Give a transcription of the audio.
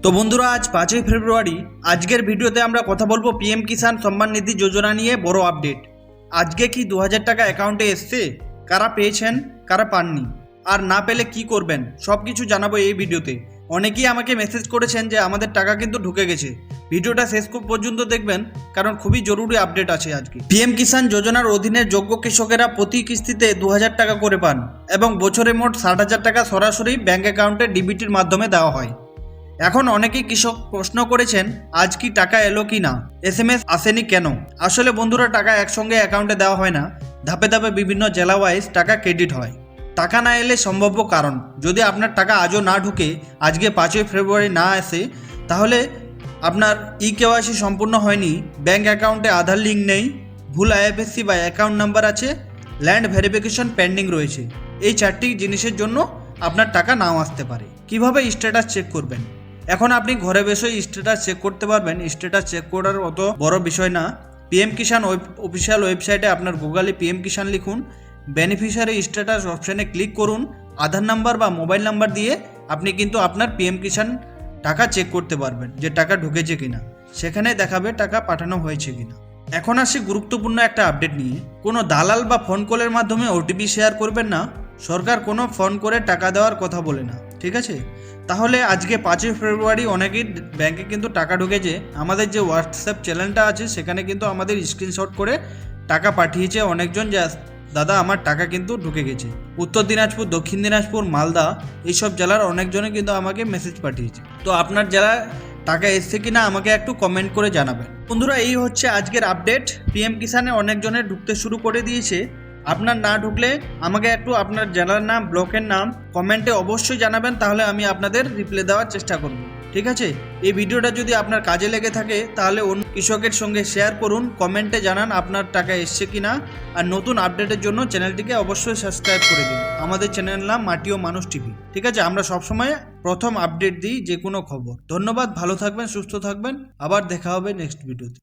তো বন্ধুরা, আজ 5ই ফেব্রুয়ারি। আজকের ভিডিওতে আমরা কথা বলবো পিএম কিষাণ সম্মান নিধি যোজনা নিয়ে বড় আপডেট। আজকে কি 2000 টাকা অ্যাকাউন্টে এসছে, কারা পেয়েছেন কারা পাননি, আর না পেলে কি করবেন, সব কিছু জানাবো এই ভিডিওতে। অনেকেই আমাকে মেসেজ করেছেন যে আমাদের টাকা কিন্তু ঢুকে গেছে। ভিডিওটা শেষ পর্যন্ত দেখবেন, কারণ খুবই জরুরি আপডেট আছে আজকে। পিএম কিষাণ যোজনার অধীনে যোগ্য কৃষকেরা প্রতি কিস্তিতে 2000 টাকা করে পান এবং বছরে মোট 60,000 টাকা সরাসরি ব্যাঙ্ক অ্যাকাউন্টে ডিবিটির মাধ্যমে দেওয়া হয়। এখন অনেকেই কৃষক প্রশ্ন করেছেন আজ কি টাকা এলো কি না, SMS আসেনি কেন। আসলে বন্ধুরা, টাকা একসঙ্গে অ্যাকাউন্টে দেওয়া হয় না, ধাপে ধাপে বিভিন্ন জেলা ওয়াইজ টাকা ক্রেডিট হয়। টাকা না এলে সম্ভাব্য কারণ, যদি আপনার টাকা আজও না ঢুকে, আজকে 5ই ফেব্রুয়ারি না আসে, তাহলে আপনার KYC সম্পূর্ণ হয়নি, ব্যাঙ্ক অ্যাকাউন্টে আধার লিঙ্ক নেই, ভুল IFSC বা অ্যাকাউন্ট নাম্বার আছে, ল্যান্ড ভেরিফিকেশন পেন্ডিং রয়েছে। এই 4টি জিনিসের জন্য আপনার টাকা নাও আসতে পারে। কিভাবে স্ট্যাটাস চেক করবেন? এখন আপনি ঘরে বসে স্ট্যাটাস চেক করতে পারবেন। স্ট্যাটাস চেক করার অত বড় বিষয় না। পিএম কিষাণ অফিসিয়াল ওয়েবসাইটে আপনার গুগলে পিএম কিষাণ লিখুন, বেনিফিশিয়ারি স্ট্যাটাস অপশানে ক্লিক করুন, আধার নাম্বার বা মোবাইল নাম্বার দিয়ে আপনি কিন্তু আপনার পিএম কিষাণ টাকা চেক করতে পারবেন যে টাকা ঢুকেছে কিনা। সেখানে দেখাবে টাকা পাঠানো হয়েছে কিনা। এখন আসি গুরুত্বপূর্ণ একটা আপডেট নিয়ে। কোনো দালাল বা ফোন কলের মাধ্যমে OTP শেয়ার করবেন না। সরকার কোনো ফোন করে টাকা দেওয়ার কথা বলে না, ঠিক আছে? তাহলে আজকে 5ই ফেব্রুয়ারি অনেকেই ব্যাংকে কিন্তু টাকা ঢুকেছে। আমাদের যে হোয়াটসঅ্যাপ চ্যানেলটা আছে সেখানে কিন্তু আমাদের স্ক্রিনশট করে টাকা পাঠিয়েছে অনেকজন, যে দাদা আমার টাকা কিন্তু ঢুকে গেছে। উত্তর দিনাজপুর, দক্ষিণ দিনাজপুর, মালদা এইসব জেলার অনেকজনে কিন্তু আমাকে মেসেজ পাঠিয়েছে। তো আপনার জেলায় টাকা এসছে কিনা আমাকে একটু কমেন্ট করে জানাবেন। বন্ধুরা, এই হচ্ছে আজকের আপডেট। পিএম কিষাণে অনেকজনের ঢুকতে শুরু করে দিয়েছে। আপনার না ঢুকলে আমাকে একটু আপনার জেলার নাম, ব্লকের নাম কমেন্টে অবশ্যই জানাবেন, তাহলে আমি আপনাদের রিপ্লাই দেওয়ার চেষ্টা করব, ঠিক আছে? এই ভিডিওটা যদি আপনার কাজে লেগে থাকে তাহলে অন্য কৃষকের সঙ্গে শেয়ার করুন, কমেন্টে জানান আপনার টাকা এসছে কিনা। আর নতুন আপডেটের জন্য চ্যানেলটিকে অবশ্যই সাবস্ক্রাইব করে দিন। আমাদের চ্যানেল নাম মাটি ও মানুষ টিভি, ঠিক আছে? আমরা সবসময় প্রথম আপডেট দিই যে কোনো খবর। ধন্যবাদ, ভালো থাকবেন, সুস্থ থাকবেন, আবার দেখা হবে নেক্সট ভিডিওতে।